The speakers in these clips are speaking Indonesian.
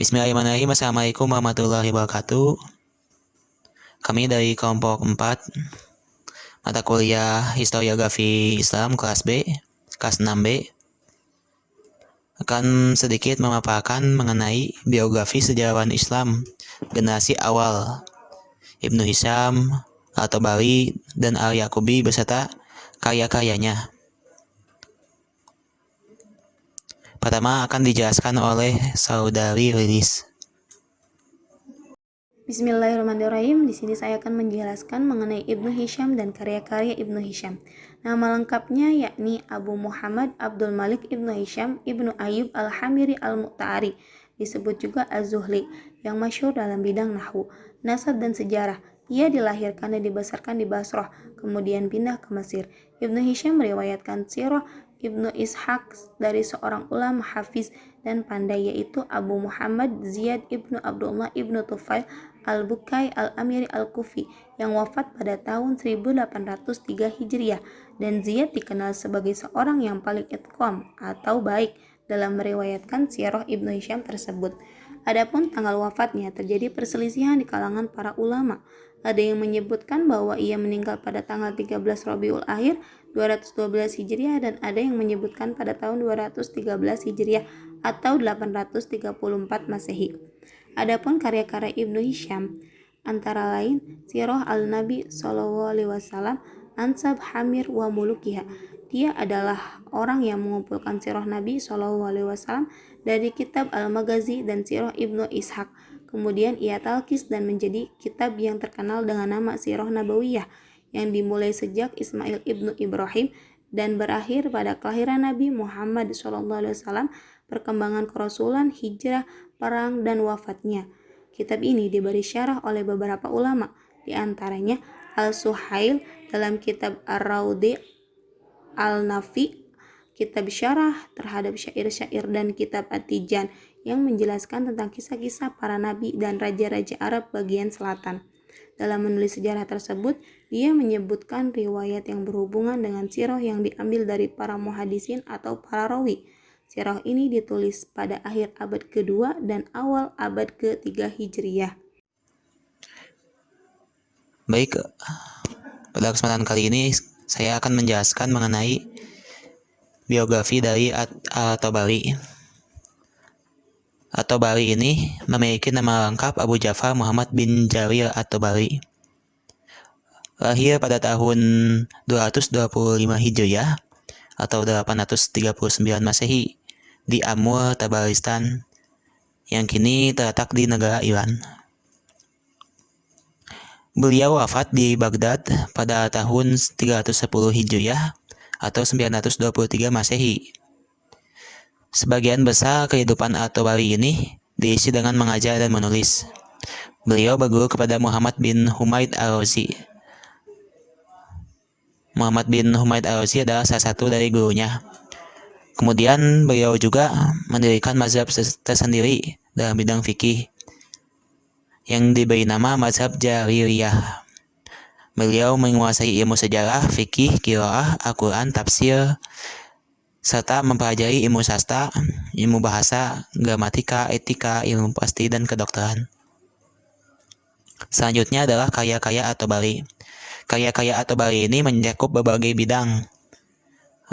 Bismillahirrahmanirrahim. Assalamualaikum warahmatullahi wabarakatuh. Kami dari kelompok 4 mata kuliah Historiografi Islam kelas B, kelas 6B, akan sedikit memaparkan mengenai biografi sejarawan Islam generasi awal Ibnu Hisham, Al-Tabari, dan Al-Yaqubi beserta karya-karyanya. Pertama akan dijelaskan oleh Saudari Lilis. Bismillahirrahmanirrahim. Di sini saya akan menjelaskan mengenai Ibnu Hisham dan karya-karya Ibnu Hisham. Nama lengkapnya yakni Abu Muhammad Abdul Malik Ibnu Hisham Ibnu Ayyub Al-Hamiri Al-Mu'ta'ari, disebut juga Az-Zuhli, yang masyhur dalam bidang nahwu, nasab dan sejarah. Ia dilahirkan dan dibesarkan di Basrah, kemudian pindah ke Mesir. Ibnu Hisham meriwayatkan sirah Ibnu Ishaq dari seorang ulama hafiz dan pandai, yaitu Abu Muhammad Ziyad Ibnu Abdullah Ibnu Tufail Al-Bukai Al-Amiri Al-Kufi yang wafat pada tahun 1803 Hijriah, dan Ziyad dikenal sebagai seorang yang paling itqam atau baik dalam meriwayatkan sirah Ibnu Hisham tersebut. Adapun tanggal wafatnya terjadi perselisihan di kalangan para ulama. Ada yang menyebutkan bahwa ia meninggal pada tanggal 13 Rabiul Akhir 212 Hijriah, dan ada yang menyebutkan pada tahun 213 Hijriah atau 834 Masehi. Adapun karya-karya Ibnu Hisham antara lain Sirah Al-Nabi SAW, Ansab Hamir wa Mulukiha. Dia adalah orang yang mengumpulkan sirah Nabi SAW dari kitab Al-Maghazi dan sirah Ibnu Ishaq. Kemudian ia talkis dan menjadi kitab yang terkenal dengan nama Sirah Nabawiyah, yang dimulai sejak Ismail ibnu Ibrahim dan berakhir pada kelahiran Nabi Muhammad SAW, perkembangan kerasulan, hijrah, perang, dan wafatnya. Kitab ini diberi syarah oleh beberapa ulama, di antaranya Al-Suhail dalam kitab Ar-Raudi, Al-Nafi, kitab syarah terhadap syair-syair, dan kitab At-Tijan yang menjelaskan tentang kisah-kisah para nabi dan raja-raja Arab bagian selatan. Dalam menulis sejarah tersebut, dia menyebutkan riwayat yang berhubungan dengan sirah yang diambil dari para muhadisin atau para rawi. Sirah ini ditulis pada akhir abad kedua dan awal abad ketiga Hijriyah. Baik, pada kesempatan kali ini saya akan menjelaskan mengenai biografi dari At-Tabari. At-Tabari ini memiliki nama lengkap Abu Ja'far Muhammad bin Jarir At-Tabari. Lahir pada tahun 225 Hijriah atau 839 Masehi di Amur, Tabaristan, yang kini terletak di negara Iran. Beliau wafat di Baghdad pada tahun 310 Hijriah atau 923 Masehi. Sebagian besar kehidupan At-Tabari ini diisi dengan mengajar dan menulis. Beliau berguru kepada Muhammad bin Humaid Ar-Razi. Muhammad bin Humaid Ar-Razi adalah salah satu dari gurunya. Kemudian beliau juga mendirikan mazhab tersendiri dalam bidang fikih yang diberi nama mazhab Jaririyah. Beliau menguasai ilmu sejarah, fikih, qiraah, Al-Quran, tafsir, serta mempelajari ilmu sastra, ilmu bahasa, gramatika, etika, ilmu pasti, dan kedokteran. Selanjutnya adalah karya-karya At-Tabari. Karya-karya At-Tabari ini mencakup berbagai bidang.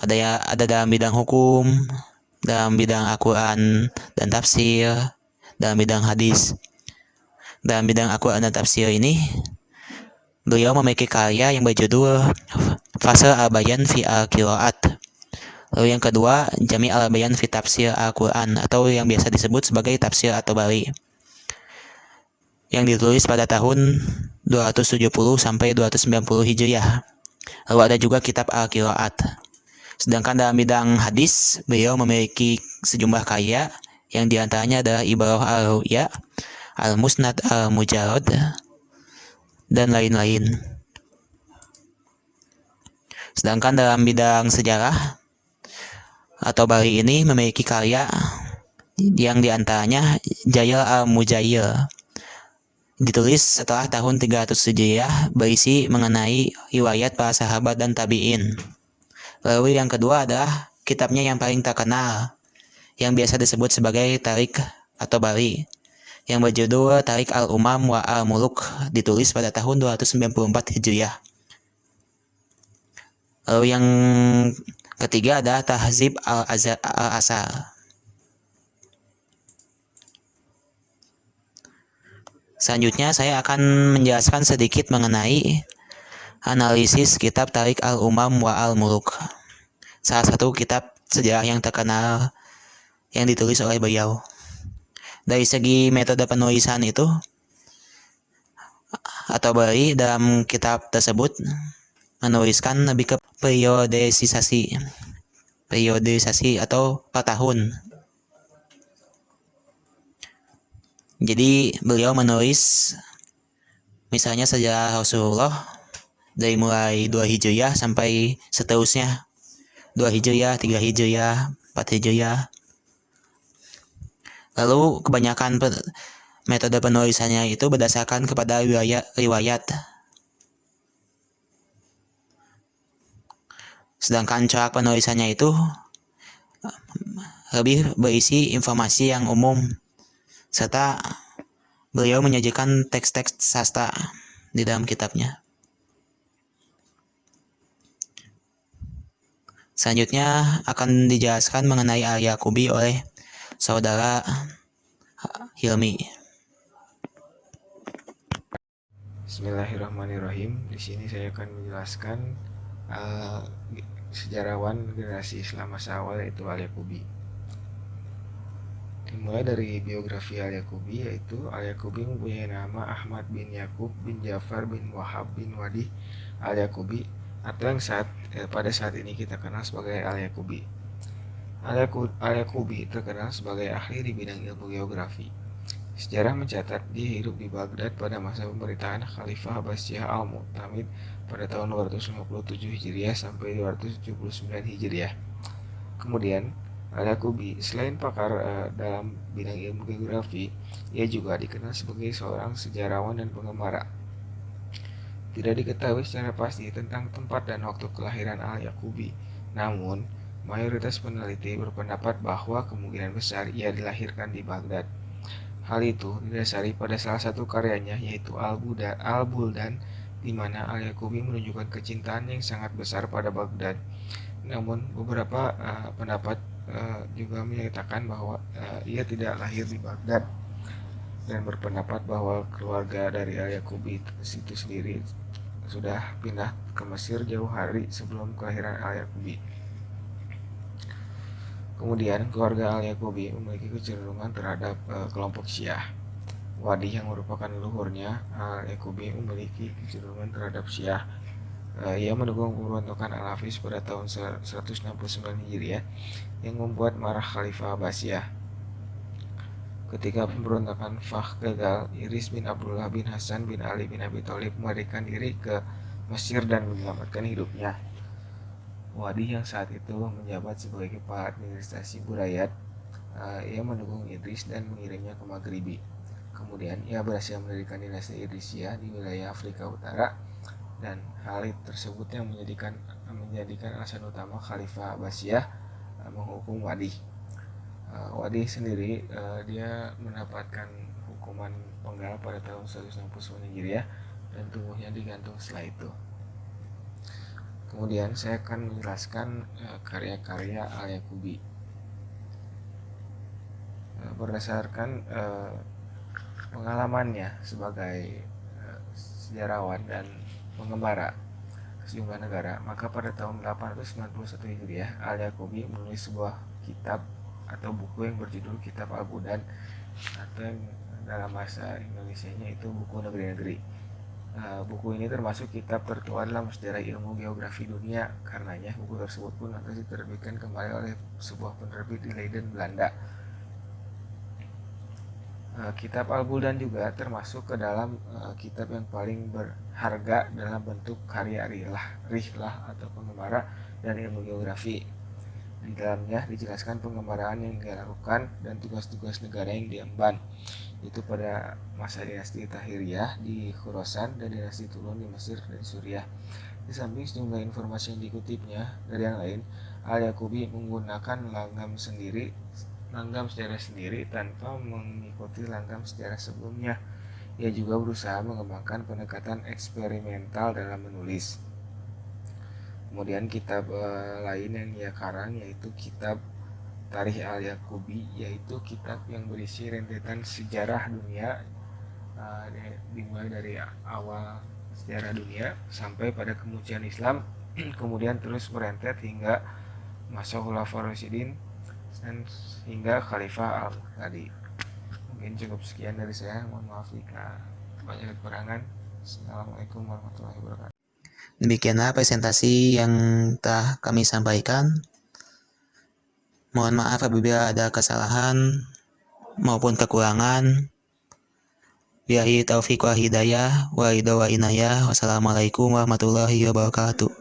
Ada dalam bidang hukum, dalam bidang Al-Quran dan tafsir, dalam bidang hadis. Dalam bidang Al-Quran dan tafsir ini, beliau memiliki karya yang berjudul Fasl al-Bayan fi al-Qiraat. Lalu yang kedua, Jami' al-Bayan fi Tafsir Al-Quran, atau yang biasa disebut sebagai Tafsir At-Tabari, yang ditulis pada tahun 270 sampai 290 Hijriah. Lalu ada juga kitab Al-Qiraat. Sedangkan dalam bidang hadis, beliau memiliki sejumlah karya, yang diantaranya adalah Ibarah Al-Ru'ya, Al-Musnad Al-Mujarrad, dan lain-lain. Sedangkan dalam bidang sejarah, At-Tabari ini memiliki karya yang diantaranya Jayal Al-Mujayyir, ditulis setelah tahun 300 Hijriah, berisi mengenai riwayat para sahabat dan tabi'in. Lalu yang kedua adalah kitabnya yang paling terkenal, yang biasa disebut sebagai Tarik atau Bali yang berjudul Tarik al-Umam wa al-Muluk, ditulis pada tahun 294 Hijriah. Lalu yang ketiga adalah Tahzib al-Asar. Selanjutnya saya akan menjelaskan sedikit mengenai analisis kitab Tarik al-Umam wa al-Muluk, salah satu kitab sejarah yang terkenal yang ditulis oleh beliau. Dari segi metode penulisan itu atau Bali dalam kitab tersebut menuliskan lebih ke periodisasi atau per tahun. Jadi beliau menulis misalnya sejarah Rasulullah dari mulai 2 Hijriah sampai seterusnya, 2 Hijriah, 3 Hijriah, 4 Hijriah. Lalu kebanyakan metode penulisannya itu berdasarkan kepada riwayat. Sedangkan cara penulisannya itu lebih berisi informasi yang umum, serta beliau menyajikan teks-teks sastra di dalam kitabnya. Selanjutnya akan dijelaskan mengenai Al-Yaqubi oleh saudara Hilmi. Bismillahirrahmanirrahim. Di sini saya akan menjelaskan sejarawan generasi Islam masa awal, yaitu Al-Yaqubi. Dimulai dari biografi Al-Yaqubi, yaitu Al-Yaqubi mempunyai nama Ahmad bin Yakub bin Ja'far bin Wahab bin Wadih Al-Yaqubi, atau yang pada saat ini kita kenal sebagai Al-Yaqubi. Al-Yaqubi terkenal sebagai ahli di bidang ilmu geografi. Sejarah mencatat dia hidup di Baghdad pada masa pemerintahan Khalifah Abbasiyah Al-Mu'tamid pada tahun 257 Hijriah sampai 279 Hijriah. Kemudian, Al-Yaqubi selain pakar dalam bidang ilmu geografi, ia juga dikenal sebagai seorang sejarawan dan pengembara. Tidak diketahui secara pasti tentang tempat dan waktu kelahiran Al-Yaqubi, namun mayoritas peneliti berpendapat bahwa kemungkinan besar ia dilahirkan di Baghdad. Hal itu didasari pada salah satu karyanya, yaitu Al-Buldan, di mana Al-Yaqubi menunjukkan kecintaan yang sangat besar pada Baghdad. Namun beberapa pendapat juga menyatakan bahwa ia tidak lahir di Baghdad, dan berpendapat bahwa keluarga dari Al-Yaqubi itu sendiri sudah pindah ke Mesir jauh hari sebelum kelahiran Al-Yaqubi. Kemudian keluarga Al-Yaqubi memiliki kecenderungan terhadap kelompok Syiah. Wadih yang merupakan leluhurnya Al-Yaqubi memiliki kecenderungan terhadap Syiah. Ia mendukung pemberontakan Al-Hafiz pada tahun 169 Hijriah yang membuat marah Khalifah Abbasiyah. Ketika pemberontakan Fakh gagal, Iris bin Abdullah bin Hasan bin Ali bin Abi Thalib melarikan diri ke Mesir dan menyelamatkan hidupnya. Wadih yang saat itu menjabat sebagai kepala administrasi Burayat, ia mendukung Idris dan mengirimnya ke Maghribi. Kemudian ia berhasil mendirikan dinasti Idrisiyah di wilayah Afrika Utara, dan hal tersebut yang menjadikan alasan utama Khalifah Abbasiyah menghukum Wadih. Wadih sendiri dia mendapatkan hukuman penggal pada tahun 169 Hijriah dan tubuhnya digantung setelah itu. Kemudian saya akan menjelaskan karya-karya Al-Yaqubi. Berdasarkan pengalamannya sebagai sejarawan dan pengembara sejumlah negara, maka pada tahun 891 Hijriah, Al-Yaqubi menulis sebuah kitab atau buku yang berjudul Kitab Al-Buldan, atau yang dalam bahasa Indonesianya itu buku negeri-negeri. Buku ini termasuk kitab tertua dalam sejarah ilmu geografi dunia. Karenanya buku tersebut pun akan diterbitkan kembali oleh sebuah penerbit di Leiden, Belanda. Kitab Al-Buldan juga termasuk ke dalam kitab yang paling berharga dalam bentuk karya rihlah atau pengembara dan ilmu geografi. Di dalamnya dijelaskan pengembaraan yang dilakukan dan tugas-tugas negara yang diemban, itu pada masa dinasti Tahiriyah di Khurasan dan dinasti Tulun di Mesir dan Suriah. Di samping sejumlah informasi yang dikutipnya dari yang lain, Al-Yaqubi menggunakan langgam sendiri langgam sejarah sendiri tanpa mengikuti langgam sejarah sebelumnya. Ia juga berusaha mengembangkan pendekatan eksperimental dalam menulis. Kemudian kitab lain yang ia karang yaitu kitab Tarikh al-Yaqubi, yaitu kitab yang berisi rentetan sejarah dunia, dimulai dari awal sejarah dunia sampai pada kemunculan Islam, kemudian terus merentet hingga masa Khulafaur Rasyidin dan hingga Khalifah Al-Mahdi. Mungkin cukup sekian dari saya, mohon maaf jika banyak kekurangan. Assalamualaikum warahmatullahi wabarakatuh. Demikianlah presentasi yang telah kami sampaikan. Mohon maaf apabila ada kesalahan maupun kekurangan. Billahi taufiq wal hidayah wa ridha wa inayah. Wassalamualaikum warahmatullahi wabarakatuh.